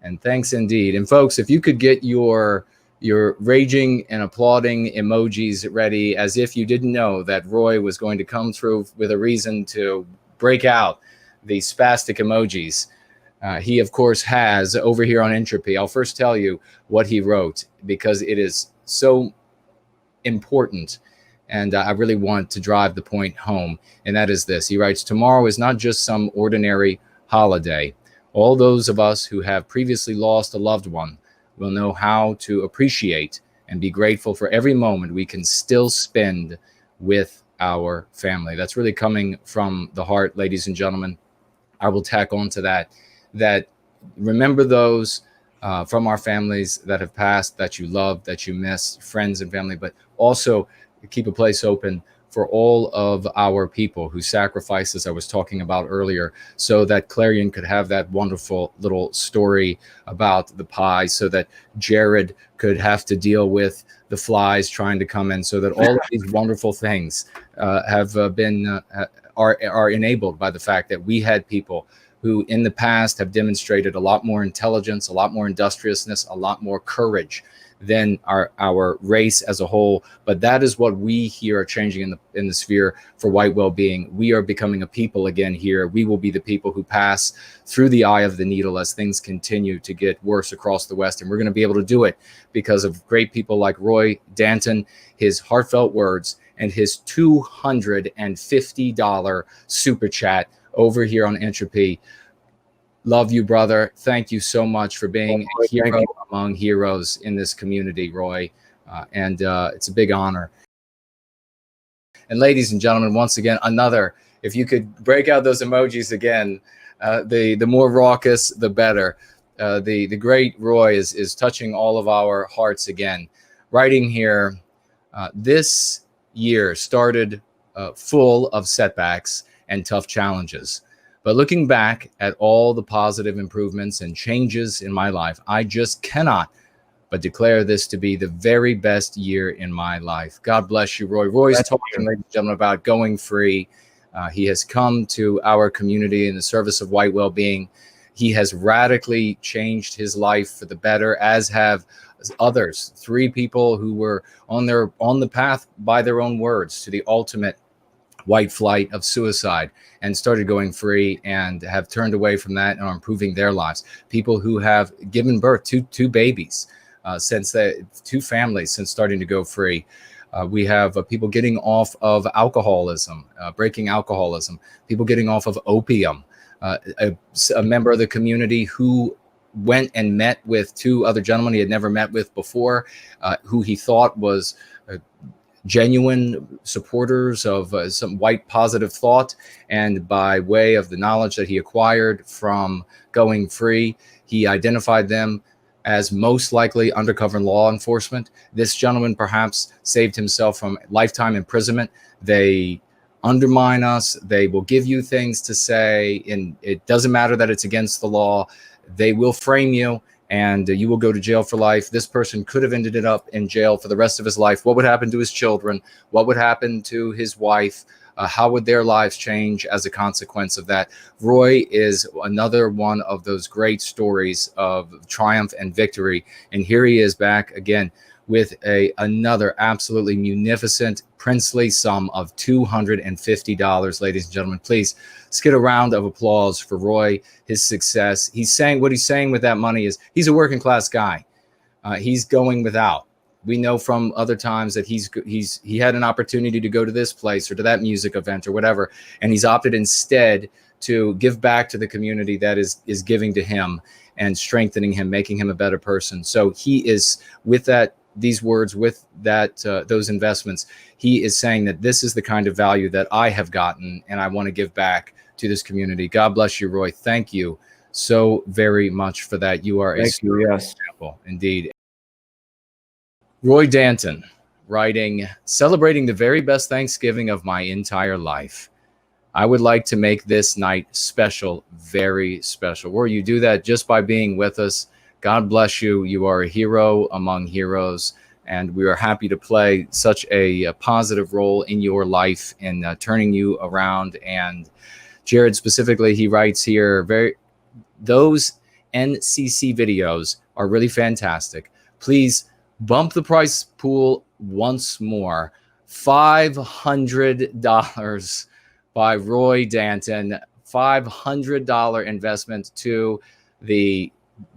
And thanks indeed. And folks, if you could get your raging and applauding emojis ready, as if you didn't know that Roy was going to come through with a reason to break out the spastic emojis. He, of course, has over here on Entropy. I'll first tell you what he wrote because it is so important. And I really want to drive the point home. And that is this. He writes, tomorrow is not just some ordinary holiday. All those of us who have previously lost a loved one will know how to appreciate and be grateful for every moment we can still spend with our family. That's really coming from the heart, ladies and gentlemen. I will tack on to that remember those from our families that have passed, that you love, that you miss, friends and family, but also keep a place open for all of our people who sacrificed, as I was talking about earlier, so that Clarion could have that wonderful little story about the pie, so that Jared could have to deal with the flies trying to come in, so that all of these wonderful things have been are enabled by the fact that we had people who in the past have demonstrated a lot more intelligence, a lot more industriousness, a lot more courage than our race as a whole. But that is what we here are changing in the sphere for white well-being. We are becoming a people again here. We will be the people who pass through the eye of the needle as things continue to get worse across the West. And we're going to be able to do it because of great people like Roy Danton, his heartfelt words, and his $250 super chat over here on Entropy. Love you, brother. Thank you so much for being a hero among heroes in this community, Roy. And it's a big honor. And ladies and gentlemen, once again, another, if you could break out those emojis again, the more raucous, the better. The great Roy is touching all of our hearts again. Writing here, this year started full of setbacks and tough challenges. But looking back at all the positive improvements and changes in my life, I just cannot but declare this to be the very best year in my life. God bless you, Roy. Roy's talking, ladies and gentlemen, about going free. He has come to our community in the service of white well-being. He has radically changed his life for the better, as have others. 3 people who were on the path, by their own words, to the ultimate white flight of suicide, and started going free and have turned away from that and are improving their lives. People who have given birth to 2 babies since 2 families since starting to go free. We have people getting off of alcoholism, breaking alcoholism, people getting off of opium. A member of the community who went and met with 2 other gentlemen he had never met with before, who he thought was genuine supporters of some white positive thought. And by way of the knowledge that he acquired from going free, he identified them as most likely undercover law enforcement. This gentleman perhaps saved himself from lifetime imprisonment. They undermine us. They will give you things to say, and it doesn't matter that it's against the law. They will frame you, and you will go to jail for life. This person could have ended up in jail for the rest of his life. What would happen to his children? What would happen to his wife? How would their lives change as a consequence of that? Roy is another one of those great stories of triumph and victory. And here he is back again with another absolutely munificent, princely sum of $250, ladies and gentlemen. Please, let's get a round of applause for Roy, his success. He's saying what he's saying with that money is he's a working class guy. He's going without. We know from other times that he had an opportunity to go to this place or to that music event or whatever, and he's opted instead to give back to the community that is giving to him and strengthening him, making him a better person. So he is, with that, these words, with that, those investments, he is saying that this is the kind of value that I have gotten, and I want to give back to this community. God bless you, Roy. Thank you so very much for that. You are a example, indeed. Roy Danton writing, celebrating the very best Thanksgiving of my entire life. I would like to make this night special, very special. Roy, you do that just by being with us. God bless you. You are a hero among heroes, and we are happy to play such a positive role in your life in turning you around. And Jared specifically, he writes here, those NCC videos are really fantastic. Please bump the price pool once more. $500 by Roy Danton. $500 investment to the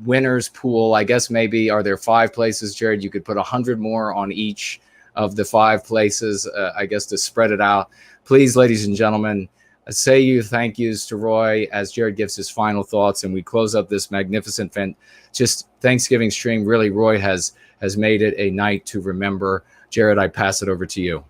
winners pool. I guess maybe, are there 5 places, Jared? You could put 100 more on each of the 5 places, I guess, to spread it out. Please, ladies and gentlemen, say you thank yous to Roy as Jared gives his final thoughts, and we close up this magnificent just Thanksgiving stream. Really, Roy has made it a night to remember. Jared, I pass it over to you.